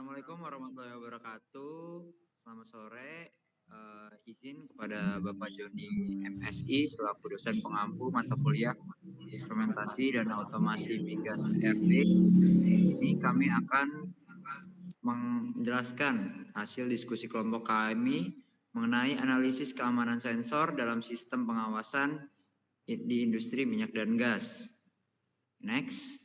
Assalamualaikum warahmatullahi wabarakatuh. Selamat sore. Izin kepada Bapak Joni MSI selaku dosen pengampu mata kuliah Instrumentasi dan Otomasi Migas RD. Ini kami akan menjelaskan hasil diskusi kelompok kami mengenai analisis keamanan sensor dalam sistem pengawasan di industri minyak dan gas. Next.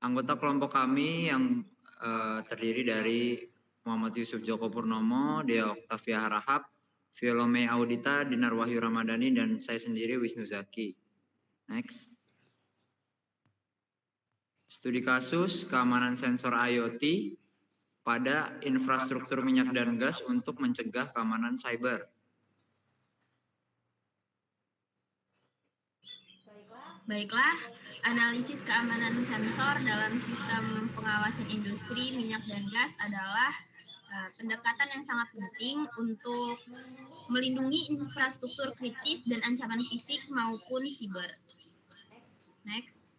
Anggota kelompok kami yang terdiri dari Muhammad Yusuf Joko Purnomo, Dea Oktavia Harahap, Violome Audita, Dinar Wahyu Ramadhani, dan saya sendiri Wisnu Zaki. Next. Studi kasus keamanan sensor IoT pada infrastruktur minyak dan gas untuk mencegah keamanan cyber. Baiklah, analisis keamanan sensor dalam sistem pengawasan industri minyak dan gas adalah pendekatan yang sangat penting untuk melindungi infrastruktur kritis dan ancaman fisik maupun siber. Next.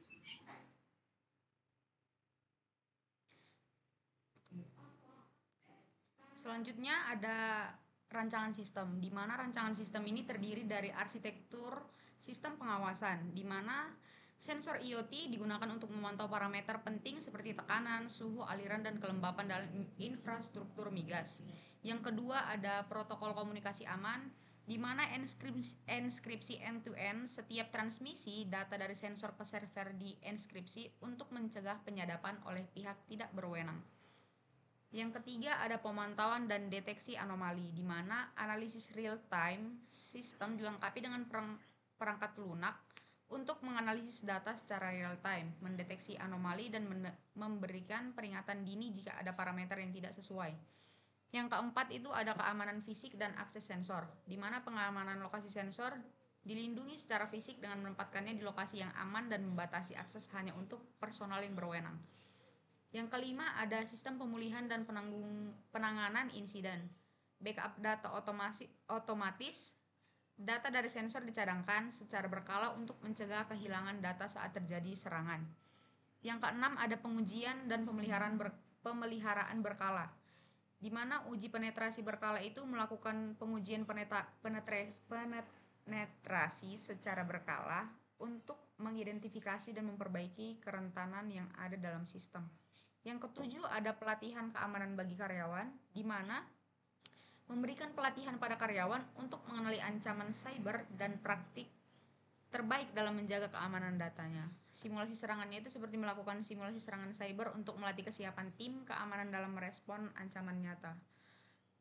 Selanjutnya ada rancangan sistem, di mana rancangan sistem ini terdiri dari arsitektur sistem pengawasan, di mana sensor IoT digunakan untuk memantau parameter penting seperti tekanan, suhu, aliran, dan kelembapan dalam infrastruktur migas. Yang kedua ada protokol komunikasi aman, di mana enskripsi end-to-end setiap transmisi data dari sensor ke server dienkripsi untuk mencegah penyadapan oleh pihak tidak berwenang. Yang ketiga ada pemantauan dan deteksi anomali, di mana analisis real-time sistem dilengkapi dengan perangkat lunak untuk menganalisis data secara real-time, mendeteksi anomali, dan memberikan peringatan dini jika ada parameter yang tidak sesuai. Yang keempat itu ada keamanan fisik dan akses sensor, di mana pengamanan lokasi sensor dilindungi secara fisik dengan menempatkannya di lokasi yang aman dan membatasi akses hanya untuk personal yang berwenang. Yang kelima ada sistem pemulihan dan penanganan insiden. Backup data otomatis. Data dari sensor dicadangkan secara berkala untuk mencegah kehilangan data saat terjadi serangan. Yang keenam ada pengujian dan pemeliharaan berkala, di mana uji penetrasi berkala itu melakukan pengujian penetrasi secara berkala untuk mengidentifikasi dan memperbaiki kerentanan yang ada dalam sistem. Yang ketujuh ada pelatihan keamanan bagi karyawan, di mana memberikan pelatihan pada karyawan untuk mengenali ancaman cyber dan praktik terbaik dalam menjaga keamanan datanya. Simulasi serangannya itu seperti melakukan simulasi serangan cyber untuk melatih kesiapan tim keamanan dalam merespon ancaman nyata.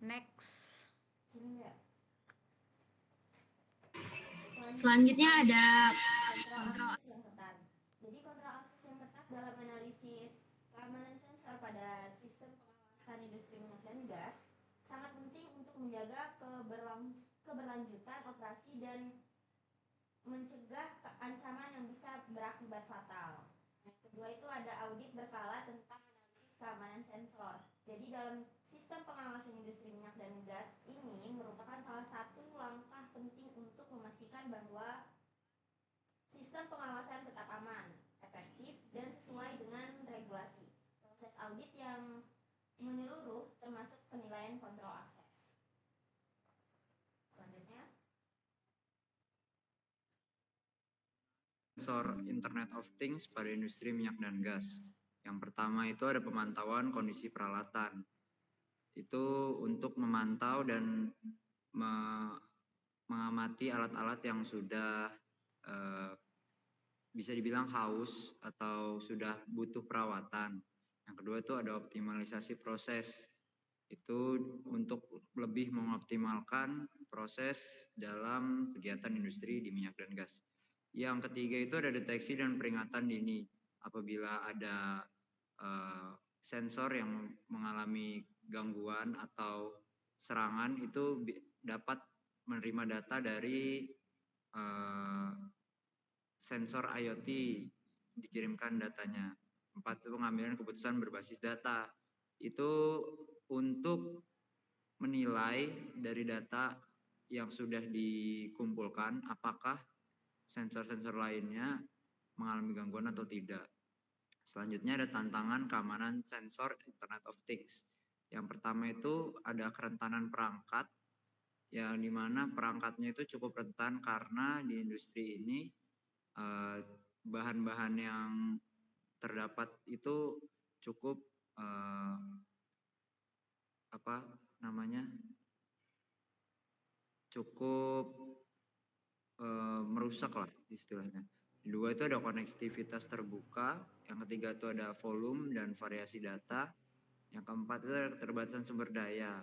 Next. Selanjutnya ada kontrol akses yang ketat. Jadi kontrol akses yang ketat dalam analisis keamanan sensor pada sistem pengawasan industri minyak dan gas sangat penting untuk menjaga keberlanjutan operasi dan mencegah ancaman yang bisa berakibat fatal. Yang kedua itu ada audit berkala tentang analisis keamanan sensor. Jadi dalam sistem pengawasan industri minyak dan gas ini merupakan salah satu langkah penting untuk memastikan bahwa sistem pengawasan tetap aman, efektif, dan sesuai dengan regulasi. Proses audit yang menyeluruh termasuk penilaian kontrol akses. Selanjutnya. Sensor Internet of Things pada industri minyak dan gas. Yang pertama itu ada pemantauan kondisi peralatan. Itu untuk memantau dan mengamati alat-alat yang sudah bisa dibilang haus atau sudah butuh perawatan. Yang kedua itu ada optimalisasi proses. Itu untuk lebih mengoptimalkan proses dalam kegiatan industri di minyak dan gas. Yang ketiga itu ada deteksi dan peringatan dini. Apabila ada sensor yang mengalami gangguan atau serangan, itu dapat menerima data dari sensor IoT, dikirimkan datanya. 4 itu pengambilan keputusan berbasis data. Itu untuk menilai dari data yang sudah dikumpulkan apakah sensor-sensor lainnya mengalami gangguan atau tidak. Selanjutnya ada tantangan keamanan sensor Internet of Things. Yang pertama itu ada kerentanan perangkat, yang dimana perangkatnya itu cukup rentan karena di industri ini bahan-bahan yang terdapat itu cukup cukup merusak lah istilahnya. Dua itu ada konektivitas terbuka, yang ketiga itu ada volume dan variasi data, yang keempat itu ada keterbatasan sumber daya,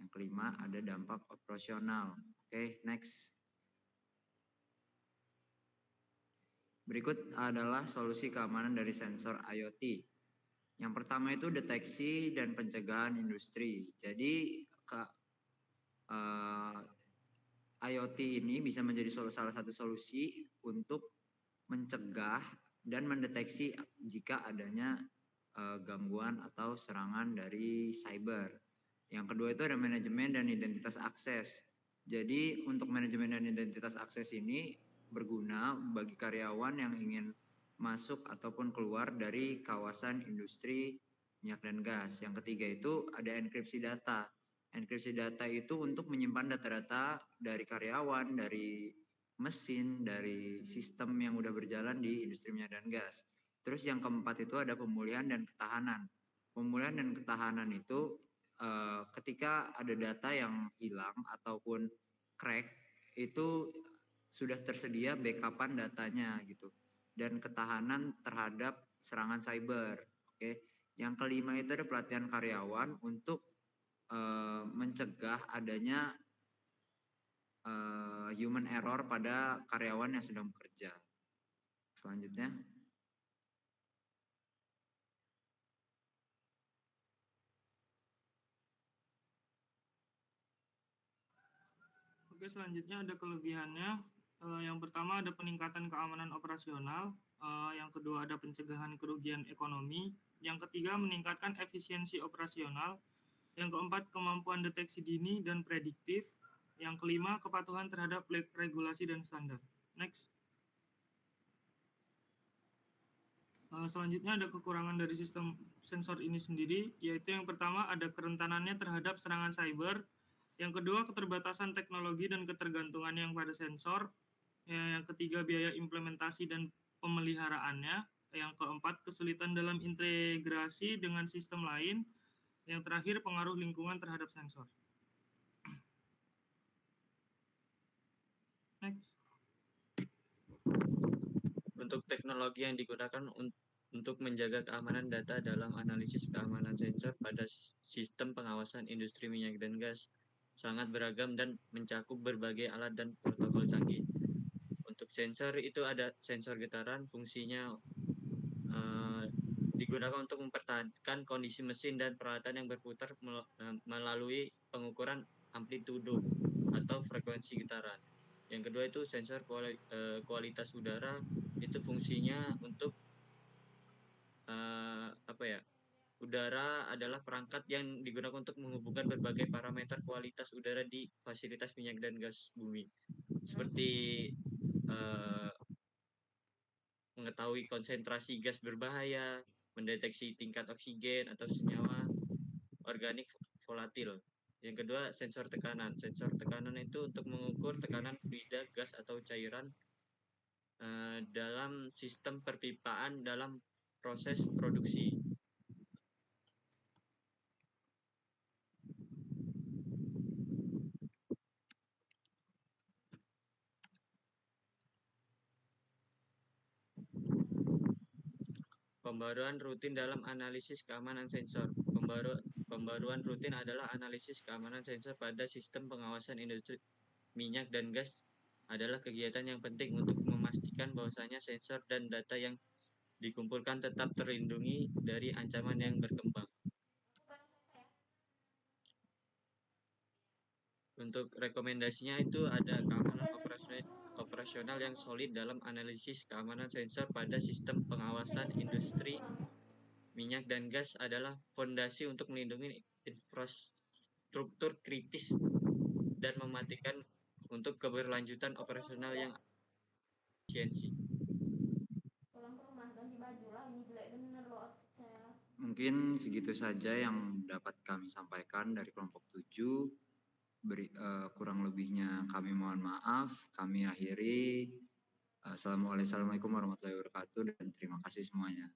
yang kelima ada dampak operasional. Oke, next. Berikut adalah solusi keamanan dari sensor IoT. Yang pertama itu deteksi dan pencegahan industri. Jadi IoT ini bisa menjadi salah satu solusi untuk mencegah dan mendeteksi jika adanya gangguan atau serangan dari cyber. Yang kedua itu ada manajemen dan identitas akses. Jadi untuk manajemen dan identitas akses ini berguna bagi karyawan yang ingin masuk ataupun keluar dari kawasan industri minyak dan gas. Yang ketiga itu ada enkripsi data. Enkripsi data itu untuk menyimpan data-data dari karyawan, dari mesin, dari sistem yang udah berjalan di industri minyak dan gas. Terus yang keempat itu ada pemulihan dan ketahanan. Pemulihan dan ketahanan itu ketika ada data yang hilang ataupun crack, itu sudah tersedia backupan datanya gitu. Dan ketahanan terhadap serangan cyber. Oke. Yang kelima itu ada pelatihan karyawan untuk mencegah adanya human error pada karyawan yang sedang bekerja. Selanjutnya. Oke, selanjutnya ada kelebihannya. Yang pertama ada peningkatan keamanan operasional. Yang kedua ada pencegahan kerugian ekonomi. Yang ketiga meningkatkan efisiensi operasional. Yang keempat kemampuan deteksi dini dan prediktif. Yang kelima kepatuhan terhadap regulasi dan standar. Next. Selanjutnya ada kekurangan dari sistem sensor ini sendiri, yaitu yang pertama ada kerentanannya terhadap serangan cyber. Yang kedua keterbatasan teknologi dan ketergantungan yang pada sensor. Yang ketiga biaya implementasi dan pemeliharaannya. Yang keempat kesulitan dalam integrasi dengan sistem lain. Yang terakhir pengaruh lingkungan terhadap sensor. Next. Untuk teknologi yang digunakan untuk menjaga keamanan data dalam analisis keamanan sensor pada sistem pengawasan industri minyak dan gas sangat beragam dan mencakup berbagai alat dan protokol canggih. Untuk sensor itu ada sensor getaran, fungsinya digunakan untuk mempertahankan kondisi mesin dan peralatan yang berputar melalui pengukuran amplitudo atau frekuensi getaran. Yang kedua itu sensor kualitas udara, itu fungsinya untuk udara adalah perangkat yang digunakan untuk menghubungkan berbagai parameter kualitas udara di fasilitas minyak dan gas bumi, seperti mengetahui konsentrasi gas berbahaya, mendeteksi tingkat oksigen atau senyawa organik volatil. Yang kedua, sensor tekanan. Sensor tekanan itu untuk mengukur tekanan fluida, gas atau cairan dalam sistem perpipaan dalam proses produksi. Pembaruan rutin dalam analisis keamanan sensor. Pembaruan rutin adalah analisis keamanan sensor pada sistem pengawasan industri minyak dan gas adalah kegiatan yang penting untuk memastikan bahwasanya sensor dan data yang dikumpulkan tetap terlindungi dari ancaman yang berkembang. Untuk rekomendasinya itu ada keamanan operasional yang solid dalam analisis keamanan sensor pada sistem pengawasan industri minyak dan gas adalah fondasi untuk melindungi infrastruktur kritis dan mematikan untuk keberlanjutan operasional yang efisiensi. Pulang ke rumah ganti baju lah, ini jelek bener. Mungkin segitu saja yang dapat kami sampaikan dari kelompok 7. Kurang lebihnya kami mohon maaf. Kami akhiri. Assalamualaikum warahmatullahi wabarakatuh dan terima kasih semuanya.